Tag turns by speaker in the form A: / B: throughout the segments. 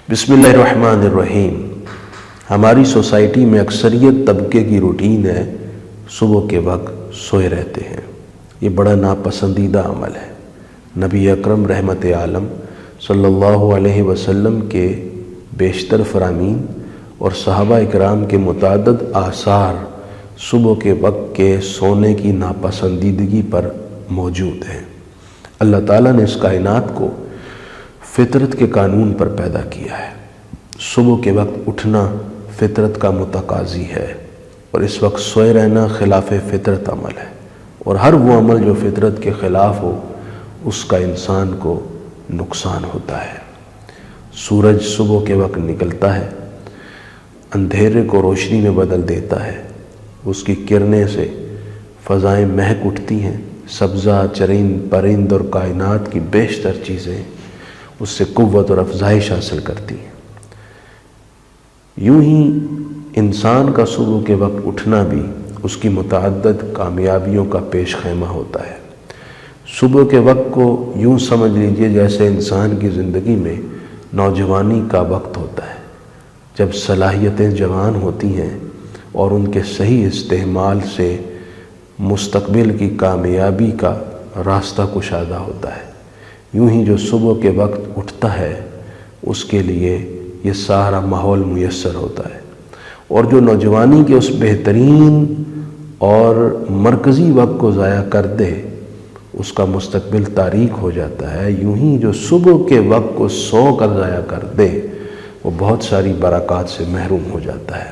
A: بسم اللہ الرحمن الرحیم۔ ہماری سوسائٹی میں اکثریت طبقے کی روٹین ہے صبح کے وقت سوئے رہتے ہیں۔ یہ بڑا ناپسندیدہ عمل ہے۔ نبی اکرم رحمت عالم صلی اللہ علیہ وسلم کے بیشتر فرامین اور صحابہ اکرام کے متعدد آثار صبح کے وقت کے سونے کی ناپسندیدگی پر موجود ہیں۔ اللہ تعالیٰ نے اس کائنات کو فطرت کے قانون پر پیدا کیا ہے۔ صبح کے وقت اٹھنا فطرت کا متقاضی ہے، اور اس وقت سوئے رہنا خلاف فطرت عمل ہے، اور ہر وہ عمل جو فطرت کے خلاف ہو اس کا انسان کو نقصان ہوتا ہے۔ سورج صبح کے وقت نکلتا ہے، اندھیرے کو روشنی میں بدل دیتا ہے، اس کی کرنیں سے فضائیں مہک اٹھتی ہیں، سبزہ، چرند، پرند اور کائنات کی بیشتر چیزیں اس سے قوت اور افزائش حاصل کرتی ہیں۔ یوں ہی انسان کا صبح کے وقت اٹھنا بھی اس کی متعدد کامیابیوں کا پیش خیمہ ہوتا ہے۔ صبح کے وقت کو یوں سمجھ لیجئے جیسے انسان کی زندگی میں نوجوانی کا وقت ہوتا ہے، جب صلاحیتیں جوان ہوتی ہیں اور ان کے صحیح استعمال سے مستقبل کی کامیابی کا راستہ کشادہ ہوتا ہے۔ یوں ہی جو صبح کے وقت اٹھتا ہے اس کے لیے یہ سارا ماحول میسر ہوتا ہے، اور جو نوجوانی کے اس بہترین اور مرکزی وقت کو ضائع کر دے اس کا مستقبل تاریک ہو جاتا ہے۔ یوں ہی جو صبح کے وقت کو سو کر ضائع کر دے وہ بہت ساری برکات سے محروم ہو جاتا ہے۔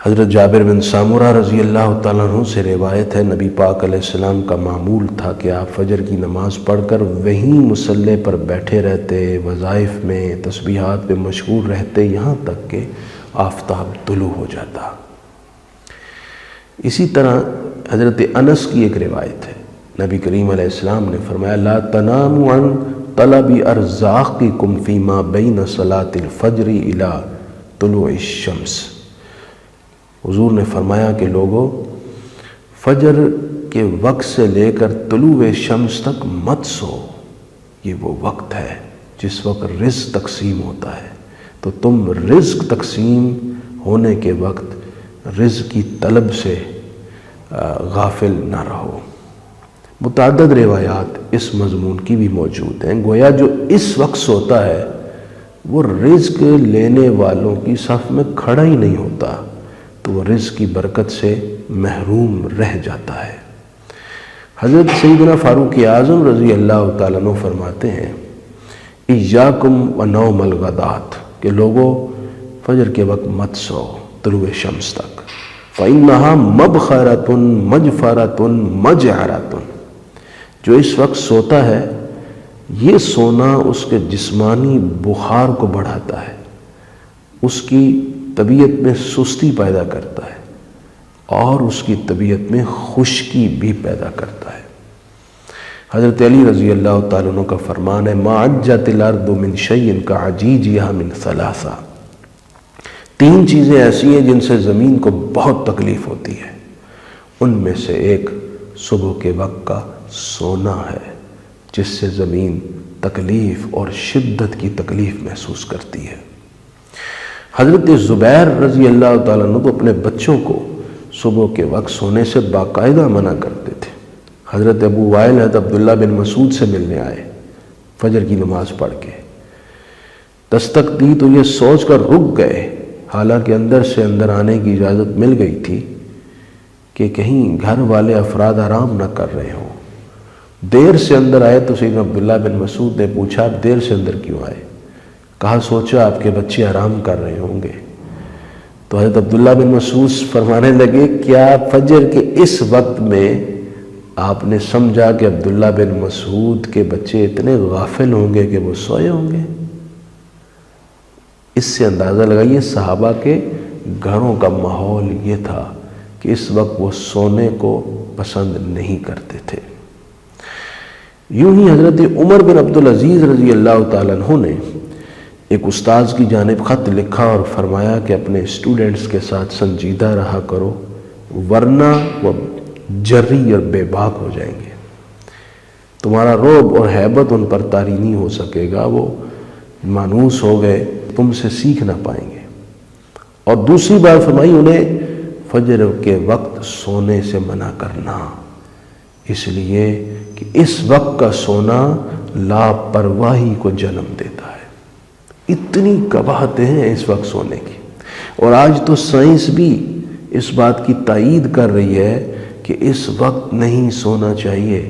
A: حضرت جابر بن سامورہ رضی اللہ تعالیٰ عنہ سے روایت ہے، نبی پاک علیہ السلام کا معمول تھا کہ آپ فجر کی نماز پڑھ کر وہیں مصلی پر بیٹھے رہتے، وظائف میں، تسبیحات میں مشغول رہتے، یہاں تک کہ آفتاب طلوع ہو جاتا۔ اسی طرح حضرت انس کی ایک روایت ہے، نبی کریم علیہ السلام نے فرمایا لا تناموا عن طلب ارزاقکم فیما بین صلاۃ الفجر الی طلوع الشمس۔ حضور نے فرمایا کہ لوگو فجر کے وقت سے لے کر طلوع شمس تک مت سو، یہ وہ وقت ہے جس وقت رزق تقسیم ہوتا ہے، تو تم رزق تقسیم ہونے کے وقت رزق کی طلب سے غافل نہ رہو۔ متعدد روایات اس مضمون کی بھی موجود ہیں۔ گویا جو اس وقت سوتا ہے وہ رزق لینے والوں کی صف میں کھڑا ہی نہیں ہوتا، تو وہ رزق کی برکت سے محروم رہ جاتا ہے۔ حضرت سیدنا فاروق اعظم رضی اللہ تعالیٰ عنہ فرماتے ہیں ایاکم ونوم الغدات، کہ لوگوں فجر کے وقت مت سو طلوع شمس تک، فإنہا مبخرۃ مجفرۃ مجعرۃ، جو اس وقت سوتا ہے یہ سونا اس کے جسمانی بخار کو بڑھاتا ہے، اس کی طبیعت میں سستی پیدا کرتا ہے، اور اس کی طبیعت میں خشکی بھی پیدا کرتا ہے۔ حضرت علی رضی اللہ تعالیٰ عنہ کا فرمان ہے ما عجت الارض من شیء کعجیجها من ثلاثہ، تین چیزیں ایسی ہیں جن سے زمین کو بہت تکلیف ہوتی ہے، ان میں سے ایک صبح کے وقت کا سونا ہے، جس سے زمین تکلیف اور شدت کی تکلیف محسوس کرتی ہے۔ حضرت زبیر رضی اللہ تعالیٰ عنہ تو اپنے بچوں کو صبح کے وقت سونے سے باقاعدہ منع کرتے تھے۔ حضرت ابو وائل حضرت عبداللہ بن مسعود سے ملنے آئے فجر کی نماز پڑھ کے، دستک دی تو یہ سوچ کر رک گئے، حالانکہ اندر سے اندر آنے کی اجازت مل گئی تھی کہ کہیں گھر والے افراد آرام نہ کر رہے ہوں۔ دیر سے اندر آئے تو سیدنا عبداللہ بن مسعود نے پوچھا آپ دیر سے اندر کیوں آئے؟ کہا سوچا آپ کے بچے آرام کر رہے ہوں گے۔ تو حضرت عبداللہ بن مسعود فرمانے لگے کیا فجر کے اس وقت میں آپ نے سمجھا کہ عبداللہ بن مسعود کے بچے اتنے غافل ہوں گے کہ وہ سوئے ہوں گے؟ اس سے اندازہ لگائیے صحابہ کے گھروں کا ماحول یہ تھا کہ اس وقت وہ سونے کو پسند نہیں کرتے تھے۔ یوں ہی حضرت عمر بن عبدالعزیز رضی اللہ تعالیٰ عنہ نے ایک استاذ کی جانب خط لکھا اور فرمایا کہ اپنے اسٹوڈنٹس کے ساتھ سنجیدہ رہا کرو ورنہ وہ جری اور بے باک ہو جائیں گے، تمہارا رعب اور ہیبت ان پر طاری نہیں ہو سکے گا، وہ مانوس ہو گئے، تم سے سیکھ نہ پائیں گے۔ اور دوسری بات فرمائی انہیں فجر کے وقت سونے سے منع کرنا، اس لیے کہ اس وقت کا سونا لاپرواہی کو جنم دیتا ہے۔ اتنی قباحتیں ہیں اس وقت سونے کی، اور آج تو سائنس بھی اس بات کی تائید کر رہی ہے کہ اس وقت نہیں سونا چاہیے۔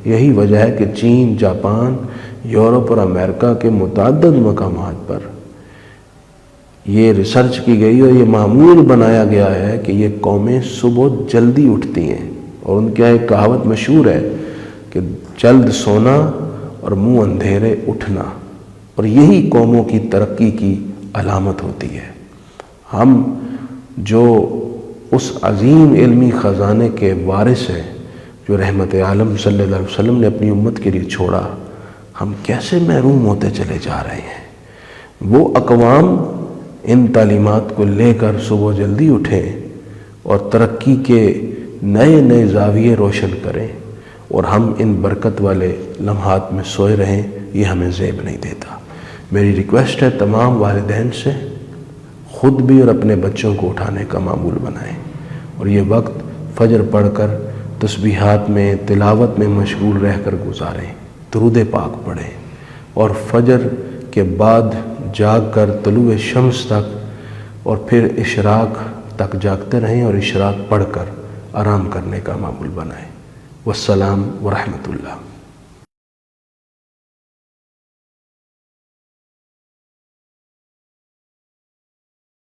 A: یہی وجہ ہے کہ چین، جاپان، یورپ اور امریکہ کے متعدد مقامات پر یہ ریسرچ کی گئی اور یہ معمول بنایا گیا ہے کہ یہ قومیں صبح جلدی اٹھتی ہیں، اور ان کا ایک کہاوت مشہور ہے کہ جلد سونا اور منہ اندھیرے اٹھنا، اور یہی قوموں کی ترقی کی علامت ہوتی ہے۔ ہم جو اس عظیم علمی خزانے کے وارث ہیں جو رحمت عالم صلی اللہ علیہ وسلم نے اپنی امت کے لیے چھوڑا، ہم کیسے محروم ہوتے چلے جا رہے ہیں۔ وہ اقوام ان تعلیمات کو لے کر صبح جلدی اٹھیں اور ترقی کے نئے نئے زاویے روشن کریں، اور ہم ان برکت والے لمحات میں سوئے رہیں، یہ ہمیں زیب نہیں دیتا۔ میری ریکویسٹ ہے تمام والدین سے، خود بھی اور اپنے بچوں کو اٹھانے کا معمول بنائیں، اور یہ وقت فجر پڑھ کر تسبیحات میں، تلاوت میں مشغول رہ کر گزاریں، درود پاک پڑھیں، اور فجر کے بعد جاگ کر طلوع شمس تک اور پھر اشراق تک جاگتے رہیں، اور اشراق پڑھ کر آرام کرنے کا معمول بنائیں۔ والسلام ورحمۃ اللہ۔